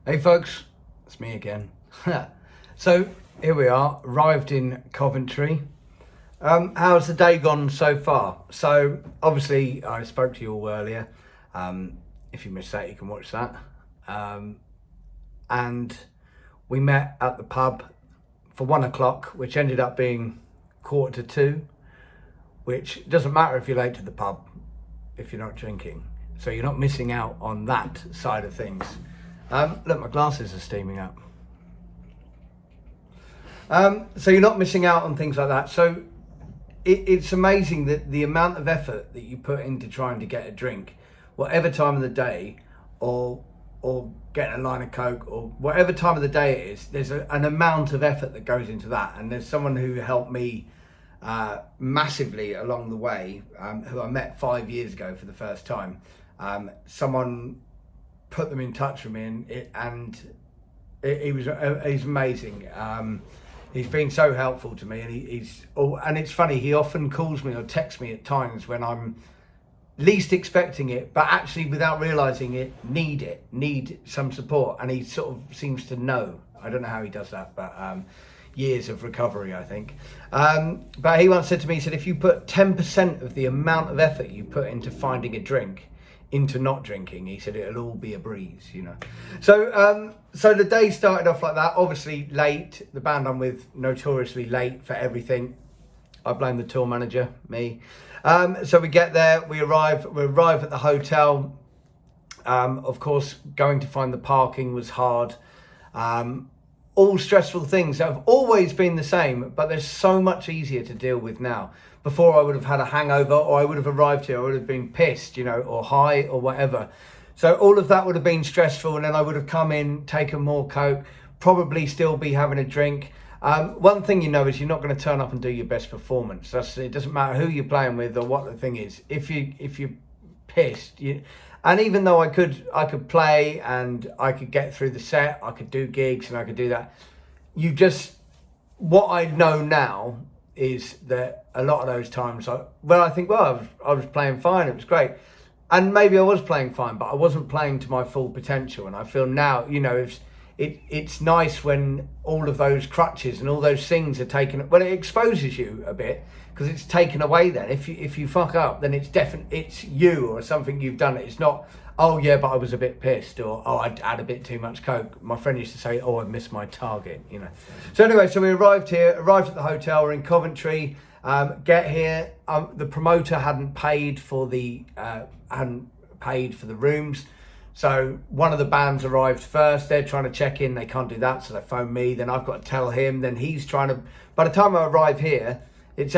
Hey folks, it's me again. So here we are, arrived in Coventry. How's the day gone so far? So obviously I spoke to you all earlier. If you missed that, you can watch that. And we met at the pub for 1 o'clock, which ended up being 1:45, which doesn't matter if you're late to the pub if you're not drinking. So you're not missing out on that side of things. Look, my glasses are steaming up. So you're not missing out on things like that. So it's amazing that the amount of effort that you put into trying to get a drink, whatever time of the day, or getting a line of Coke, or whatever time of the day it is, there's an amount of effort that goes into that. And there's someone who helped me massively along the way, who I met 5 years ago for the first time. Someone put them in touch with me, and he's amazing. He's been so helpful to me, and and it's funny, he often calls me or texts me at times when I'm least expecting it, but actually without realizing it, need some support, and he sort of seems to know. I don't know how he does that, but years of recovery, I think. But he once said to me, he said, if you put 10% of the amount of effort you put into finding a drink into not drinking, he said, it'll all be a breeze, you know. So the day started off like that, obviously late. The band I'm with, notoriously late for everything. I blame the tour manager, me. So we get there, we arrive at the hotel. Of course, going to find the parking was hard. All stressful things that have always been the same, but they're so much easier to deal with now. Before, I would have had a hangover, or I would have arrived here, I would have been pissed, you know, or high or whatever. So all of that would have been stressful, and then I would have come in, taken more Coke, probably still be having a drink. One thing you know is you're not going to turn up and do your best performance. It doesn't matter who you're playing with or what the thing is. If you're pissed, and even though I could play and I could get through the set, I could do gigs and I could do that. What I know now is that a lot of those times, I was playing fine, it was great. And maybe I was playing fine, but I wasn't playing to my full potential. And I feel now, you know, it's nice when all of those crutches and all those things are taken, well, it exposes you a bit, because it's taken away then. If you fuck up, then it's you or something you've done. It's not, oh yeah, but I was a bit pissed, or oh, I had a bit too much Coke. My friend used to say, oh, I missed my target, you know. So anyway, so we arrived at the hotel, we're in Coventry. Get here, the promoter hadn't paid for the rooms. So one of the bands arrived first, they're trying to check in, they can't do that, so they phone me, then I've got to tell him, then he's trying to, by the time I arrive here, it's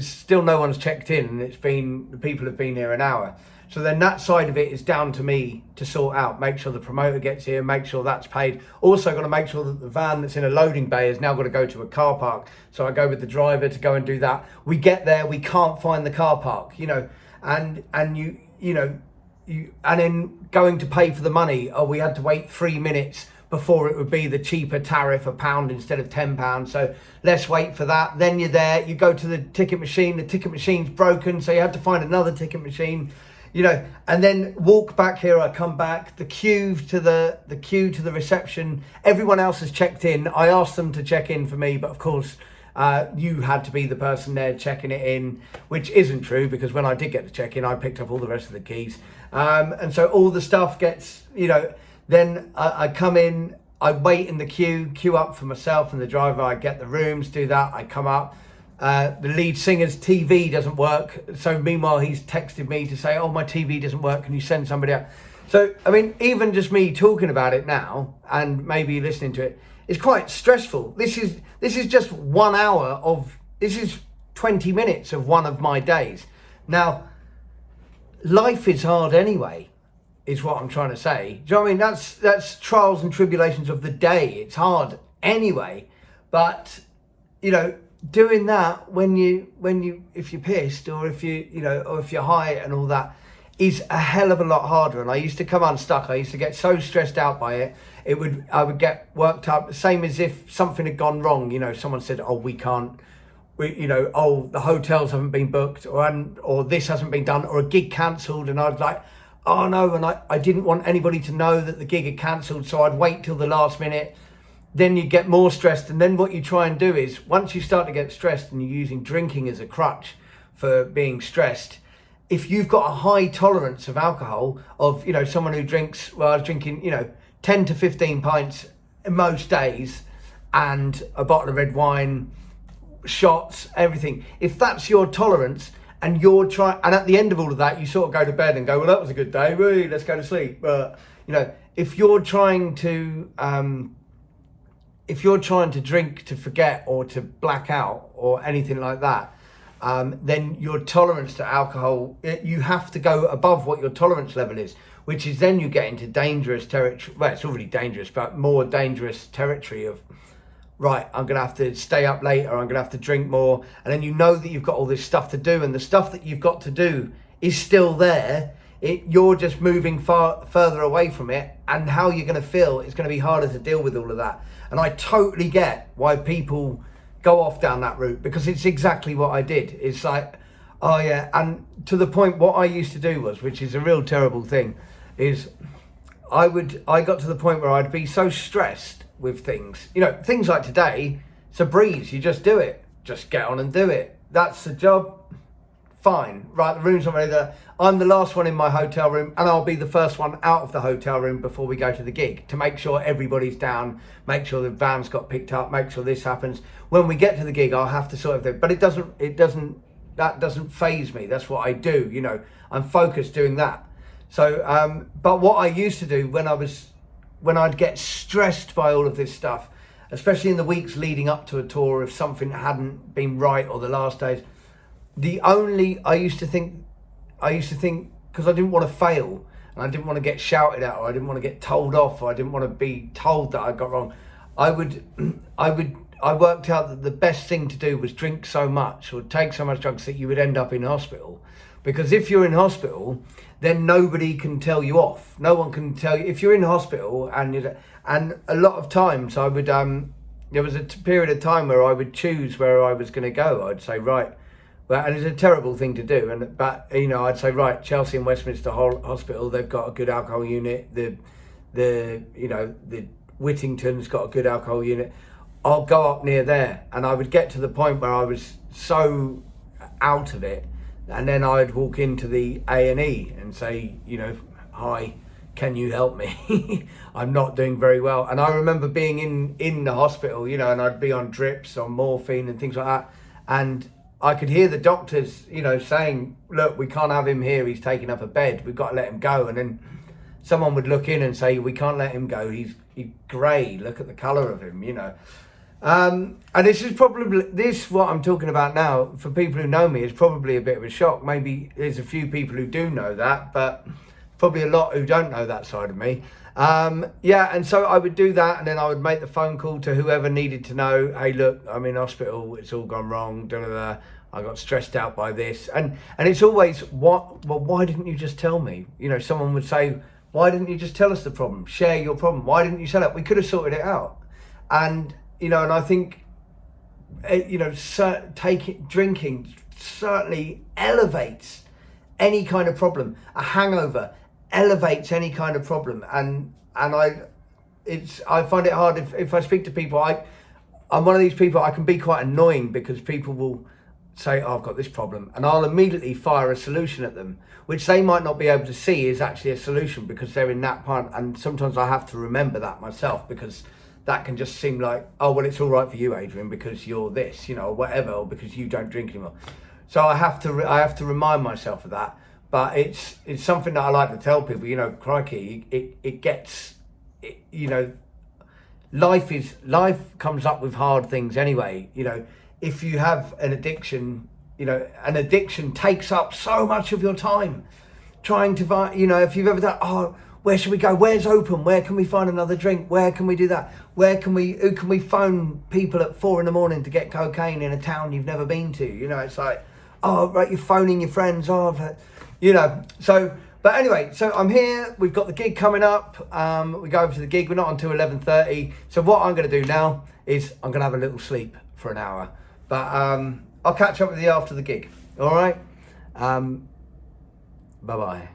still no one's checked in, and the people have been here an hour. So then that side of it is down to me to sort out, make sure the promoter gets here, make sure that's paid. Also got to make sure that the van that's in a loading bay has now got to go to a car park. So I go with the driver to go and do that. We get there, we can't find the car park, you know, and then going to pay for the money, we had to wait 3 minutes before it would be the cheaper tariff, £1 instead of £10. So let's wait for that. Then you're there, you go to the ticket machine machine's broken, so you had to find another ticket machine, you know, and then walk back here. I come back, the queue to the reception, everyone else has checked in. I asked them to check in for me, but of course, you had to be the person there checking it in, which isn't true, because when I did get to check in, I picked up all the rest of the keys. And so all the stuff gets, you know, then I come in, I wait in the queue up for myself and the driver, I get the rooms, do that, I come up. The lead singer's TV doesn't work. So meanwhile, he's texted me to say, oh, my TV doesn't work, can you send somebody out? So, I mean, even just me talking about it now, and maybe listening to it, it's quite stressful. This is just 1 hour this is 20 minutes of one of my days. Now, life is hard anyway, is what I'm trying to say. Do you know what I mean? That's trials and tribulations of the day. It's hard anyway. But, you know, doing that if you're pissed, or if you're high and all that, is a hell of a lot harder. And I used to come unstuck. I used to get so stressed out by it. I would get worked up, same as if something had gone wrong. You know, someone said, oh, the hotels haven't been booked, or this hasn't been done, or a gig cancelled, and I'd like, oh no, and I didn't want anybody to know that the gig had cancelled, so I'd wait till the last minute. Then you get more stressed, and then what you try and do is, once you start to get stressed and you're using drinking as a crutch for being stressed, if you've got a high tolerance of alcohol, of, you know, someone who drinks, well, I was drinking, you know, 10 to 15 pints most days, and a bottle of red wine, shots, everything. If that's your tolerance, and you're trying, and at the end of all of that, you sort of go to bed and go, well, that was a good day, woo, let's go to sleep. But, you know, if you're trying to drink to forget or to black out or anything like that, then your tolerance to alcohol, you have to go above what your tolerance level is, which is then you get into dangerous territory. Well, it's already dangerous, but more dangerous territory of, right, I'm going to have to stay up later, I'm going to have to drink more. And then you know that you've got all this stuff to do, and the stuff that you've got to do is still there. You're just moving further away from it, and how you're going to feel, it's going to be harder to deal with all of that. And I totally get why people go off down that route, because it's exactly what I did. It's like, oh yeah, and to the point, what I used to do was, which is a real terrible thing, is I got to the point where I'd be so stressed with things, you know, things like today, it's a breeze, you just do it, just get on and do it. That's the job, fine. Right, the room's not ready there. I'm the last one in my hotel room, and I'll be the first one out of the hotel room before we go to the gig, to make sure everybody's down, make sure the van's got picked up, make sure this happens. When we get to the gig, I'll have to sort of do, but that doesn't faze me. That's what I do, you know, I'm focused doing that. So, but what I used to do when I'd get stressed by all of this stuff, especially in the weeks leading up to a tour, if something hadn't been right, or the last days, I used to think, because I didn't want to fail, and I didn't want to get shouted at, or I didn't want to get told off, or I didn't want to be told that I got wrong. I worked out that the best thing to do was drink so much, or take so much drugs, that you would end up in hospital. Because if you're in hospital, then nobody can tell you off. No one can tell you if you're in hospital. And a lot of times I would, there was a period of time where I would choose where I was going to go. I'd say, right, well, and it's a terrible thing to do. But you know, I'd say, right, Chelsea and Westminster Hospital, they've got a good alcohol unit. The Whittington's got a good alcohol unit. I'll go up near there. And I would get to the point where I was so out of it, and then I'd walk into the A&E and say, you know, hi, can you help me? I'm not doing very well. And I remember being in the hospital, you know, and I'd be on drips, on morphine and things like that. And I could hear the doctors, you know, saying, look, we can't have him here. He's taking up a bed. We've got to let him go. And then someone would look in and say, we can't let him go. He's grey. Look at the colour of him, you know. And this is probably, what I'm talking about now, for people who know me, is probably a bit of a shock. Maybe there's a few people who do know that, but probably a lot who don't know that side of me. Yeah, and so I would do that, and then I would make the phone call to whoever needed to know, hey, look, I'm in hospital, it's all gone wrong, da da da. I got stressed out by this. And it's always, well, why didn't you just tell me? You know, someone would say, why didn't you just tell us the problem? Share your problem. Why didn't you tell it? We could have sorted it out. And you know, and I think, you know, drinking certainly elevates any kind of problem. A hangover elevates any kind of problem. And I find it hard if I speak to people. I'm one of these people, I can be quite annoying, because people will say, oh, I've got this problem, and I'll immediately fire a solution at them, which they might not be able to see is actually a solution, because they're in that part. And sometimes I have to remember that myself, because that can just seem like, oh, well, it's all right for you, Adrian, because you're this, you know, or whatever, or because you don't drink anymore. So I have to remind myself of that. But it's something that I like to tell people, you know, crikey, you know, life comes up with hard things anyway. You know, if you have an addiction, you know, an addiction takes up so much of your time trying to, you know, if you've ever done, oh, where should we go? Where's open? Where can we find another drink? Where can we do that? Who can we phone people at 4 a.m. to get cocaine in a town you've never been to? You know, it's like, oh, right, you're phoning your friends. Oh, you know, so, but anyway, so I'm here. We've got the gig coming up. We go over to the gig. We're not until 11:30. So what I'm going to do now is I'm going to have a little sleep for an hour. But I'll catch up with you after the gig. All right? Bye-bye.